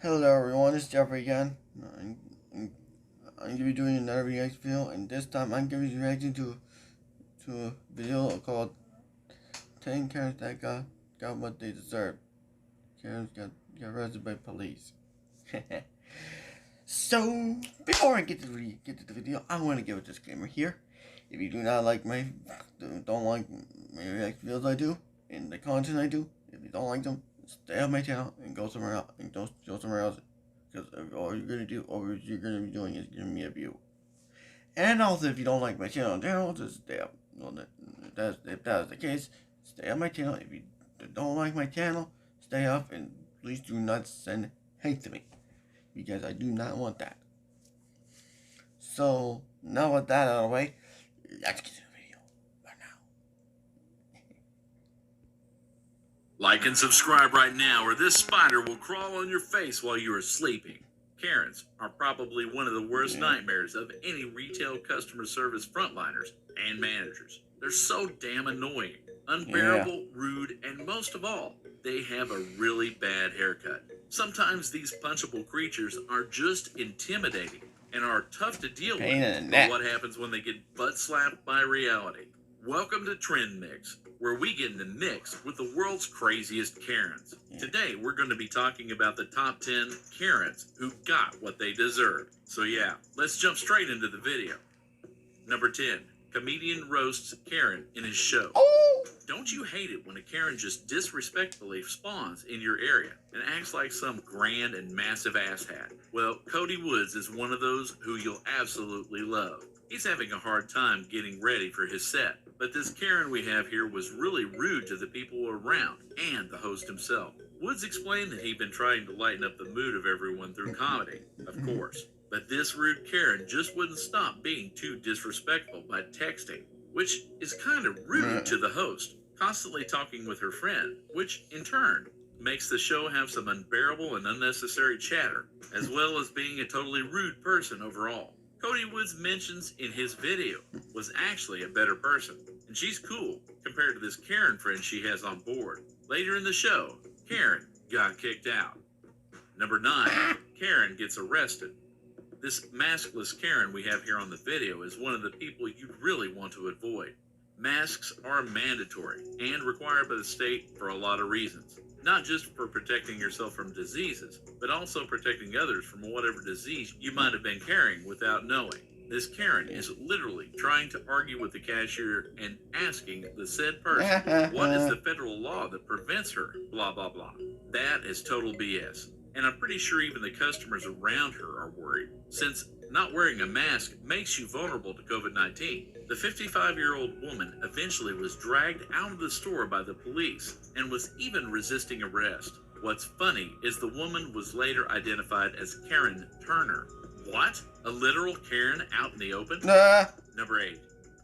Hello everyone, it's Jeffrey again. I'm, I'm going to be doing another reaction video, and this time I'm going to be reacting to a video called 10 Karens that got what they deserve. Karens got arrested by police. So, before I get to the video, I want to give a disclaimer here. If you do not like don't like my reaction videos I do, and the content I do, if you don't like them, stay on my channel and go somewhere else, and don't go somewhere else. Because all you're going to do, all you're going to be doing is giving me a view. And also, if you don't like my channel in general, just stay up. Well, if that is the case, stay on my channel. If you don't like my channel, stay up, and please do not send hate to me, because I do not want that. So, now with that out of the way, let's get to the video right now. Like and subscribe right now, or this spider will crawl on your face while you are sleeping. Karens are probably one of the worst nightmares of any retail customer service frontliners and managers. They're so damn annoying, unbearable, rude, and most of all, they have a really bad haircut. Sometimes these punchable creatures are just intimidating and are tough to deal with. But what happens when they get butt slapped by reality? Welcome to Trend Mix, where we get in the mix with the world's craziest Karens. Today, we're going to be talking about the top 10 Karens who got what they deserved. So yeah, let's jump straight into the video. Number 10. Comedian roasts Karen in his show. Don't you hate it when a Karen just disrespectfully spawns in your area and acts like some grand and massive asshat? Well, Cody Woods is one of those who you'll absolutely love. He's having a hard time getting ready for his set, but this Karen we have here was really rude to the people around and the host himself. Woods explained that he'd been trying to lighten up the mood of everyone through comedy, of course. But this rude Karen just wouldn't stop being too disrespectful by texting, which is kind of rude to the host, constantly talking with her friend, which in turn makes the show have some unbearable and unnecessary chatter, as well as being a totally rude person overall. Cody Woods mentions in his video was actually a better person, and she's cool compared to this Karen friend she has on board. Later in the show, Karen got kicked out. Number 9, Karen gets arrested. This maskless Karen we have here on the video is one of the people you'd really want to avoid. Masks are mandatory and required by the state for a lot of reasons. Not just for protecting yourself from diseases, but also protecting others from whatever disease you might have been carrying without knowing. This Karen is literally trying to argue with the cashier and asking the said person, what is the federal law that prevents her, blah, blah, blah. That is total BS. And I'm pretty sure even the customers around her are worried, since not wearing a mask makes you vulnerable to COVID-19. The 55-year-old woman eventually was dragged out of the store by the police and was even resisting arrest. What's funny is the woman was later identified as Karen Turner. What? A literal Karen out in the open? Number 8.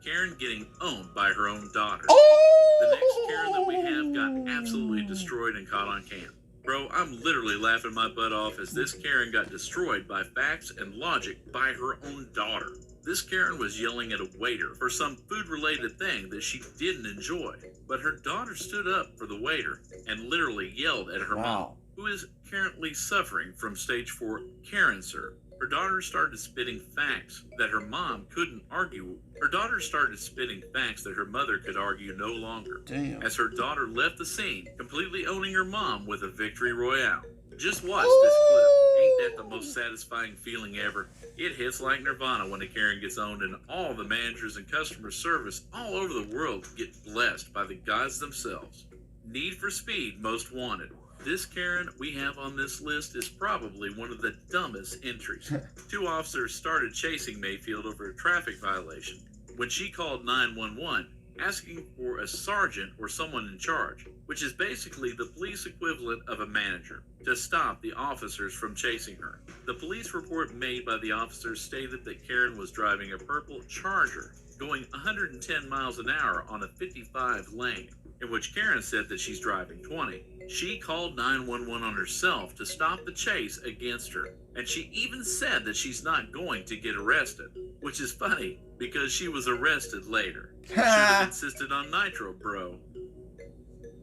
Karen getting owned by her own daughter. The next Karen that we have got absolutely destroyed and caught on cam. Bro, I'm literally laughing my butt off as this Karen got destroyed by facts and logic by her own daughter. This Karen was yelling at a waiter for some food-related thing that she didn't enjoy, but her daughter stood up for the waiter and literally yelled at her mom, who is currently suffering from stage 4 Karencer. Her daughter started spitting facts that her mom couldn't argue. Her daughter started spitting facts that her mother could argue no longer. As her daughter left the scene, completely owning her mom with a victory royale. Just watch this clip. Ain't that the most satisfying feeling ever? It hits like Nirvana when a Karen gets owned, and all the managers and customer service all over the world get blessed by the gods themselves. Need for Speed Most Wanted. This Karen we have on this list is probably one of the dumbest entries. 2 officers started chasing Mayfield over a traffic violation when she called 911 asking for a sergeant or someone in charge, which is basically the police equivalent of a manager, to stop the officers from chasing her. The police report made by the officers stated that Karen was driving a purple Charger going 110 miles an hour on a 55 lane, in which Karen said that she's driving 20. She called 911 on herself to stop the chase against her, and she even said that she's not going to get arrested, which is funny because she was arrested later. Should have insisted on nitro, bro.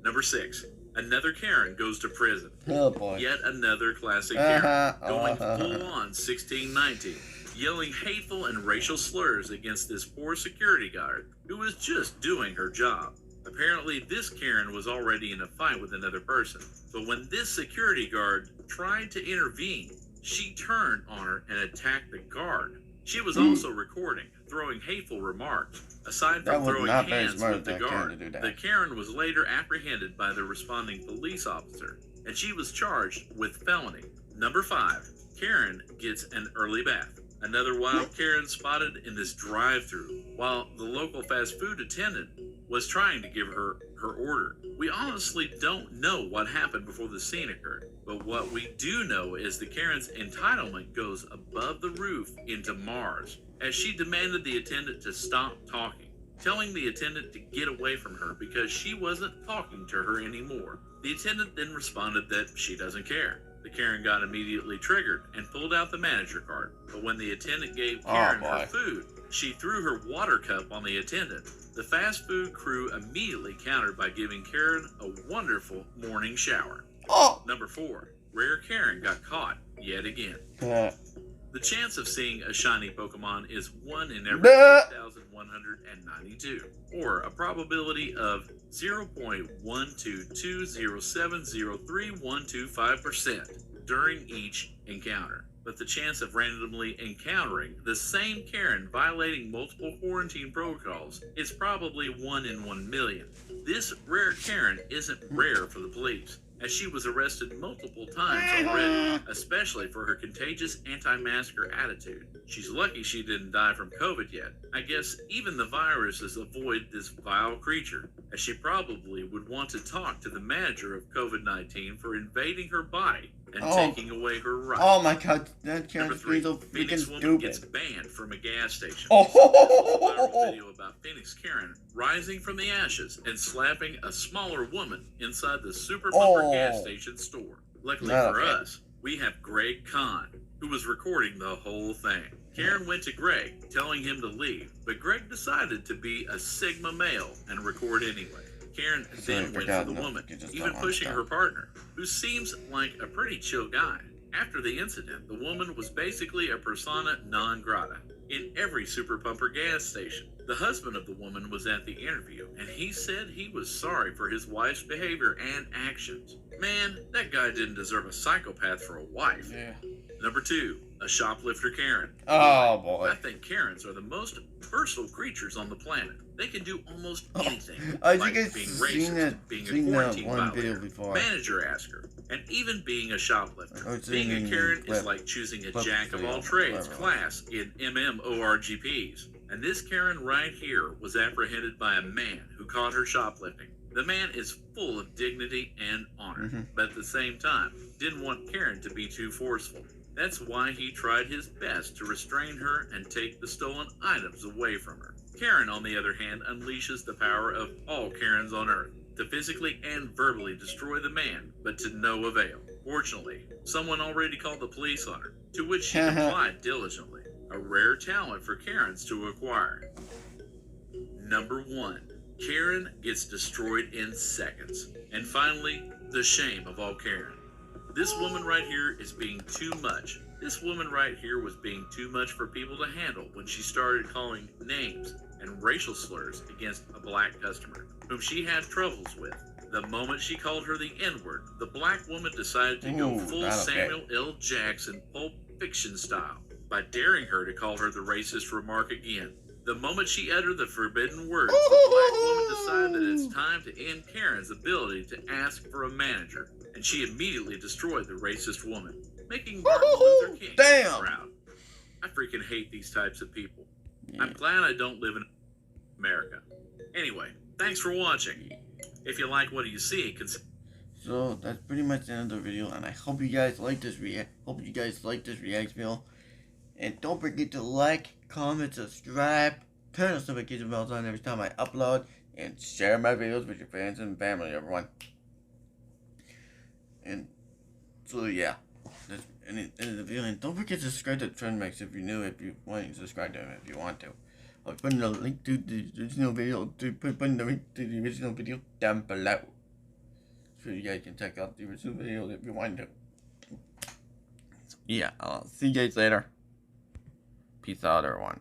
Number 6. Another Karen goes to prison. Oh boy. Yet another classic Karen, going full on 1619, yelling hateful and racial slurs against this poor security guard who was just doing her job. Apparently, this Karen was already in a fight with another person, but when this security guard tried to intervene, she turned on her and attacked the guard. She was also recording, throwing hateful remarks. Aside from throwing hands with the guard, the Karen was later apprehended by the responding police officer, and she was charged with felony. Number 5, Karen gets an early bath. Another wild Karen spotted in this drive-thru while the local fast food attendant was trying to give her her order. We honestly don't know what happened before the scene occurred, but what we do know is the Karen's entitlement goes above the roof into Mars, as she demanded the attendant to stop talking, telling the attendant to get away from her because she wasn't talking to her anymore. The attendant then responded that she doesn't care. The Karen got immediately triggered and pulled out the manager card, but when the attendant gave Karen her food, she threw her water cup on the attendant. The fast food crew immediately countered by giving Karen a wonderful morning shower. Number 4, Rare Karen got caught yet again. The chance of seeing a shiny Pokemon is 1 in every 2,192, or a probability of 0.122070312.5% during each encounter. But the chance of randomly encountering the same Karen violating multiple quarantine protocols is probably 1 in 1 million. This rare Karen isn't rare for the police, as she was arrested multiple times already, especially for her contagious anti-masker attitude. She's lucky she didn't die from COVID yet. I guess even the viruses avoid this vile creature, as she probably would want to talk to the manager of COVID-19 for invading her body and taking away her rights. Oh my god, that Karen's Number 3, so Phoenix freaking woman gets stupid. banned from a gas station. Oh, Viral video about Phoenix Karen rising from the ashes and slapping a smaller woman inside the Super Bumper gas station store. Luckily for us, we have Greg Kahn, who was recording the whole thing. Karen went to Greg, telling him to leave, but Greg decided to be a Sigma male and record anyway. Karen then went for the woman, even pushing her partner, who seems like a pretty chill guy. After the incident, the woman was basically a persona non grata in every Super Pumper gas station. The husband of the woman was at the interview, and he said he was sorry for his wife's behavior and actions. Man, that guy didn't deserve a psychopath for a wife. Number 2, a shoplifter Karen. Oh boy. I think Karens are the most versatile creatures on the planet. They can do almost anything, As like you guys being seen racist, that, being a seen that quarantine one video violator, before. manager asker, and even being a shoplifter. Oh, it's Being in a Karen clip- is like choosing a clip jack of video, all trades whatever. class in MMORGPs. And this Karen right here was apprehended by a man who caught her shoplifting. The man is full of dignity and honor, but at the same time, didn't want Karen to be too forceful. That's why he tried his best to restrain her and take the stolen items away from her. Karen, on the other hand, unleashes the power of all Karens on Earth to physically and verbally destroy the man, but to no avail. Fortunately, someone already called the police on her, to which she complied diligently. A rare talent for Karens to acquire. Number 1, Karen gets destroyed in seconds. And finally, the shame of all Karen. This woman right here is being too much. This woman right here was being too much for people to handle when she started calling names and racial slurs against a black customer, whom she had troubles with. The moment she called her the N-word, the black woman decided to go full Samuel L. Jackson Pulp Fiction style by daring her to call her the racist remark again. The moment she uttered the forbidden words, the black woman decided that it's time to end Karen's ability to ask for a manager, and she immediately destroyed the racist woman, making Martin Luther King proud. I freaking hate these types of people. I'm glad I don't live in America. Anyway, thanks for watching. If you like what you see, so that's pretty much the end of the video, and I hope you guys like this react video. And don't forget to like, comment, subscribe, turn the notification bells on every time I upload, and share my videos with your friends and family, everyone. And so yeah, that's the end of the video. And don't forget to subscribe to Trendmax if you're new. If you want to subscribe to him, if you want to. I'll put in the link to the original video. Put in the link to the original video down below. So you guys can check out the original video if you want to. So, yeah, I'll see you guys later. Peace out, everyone.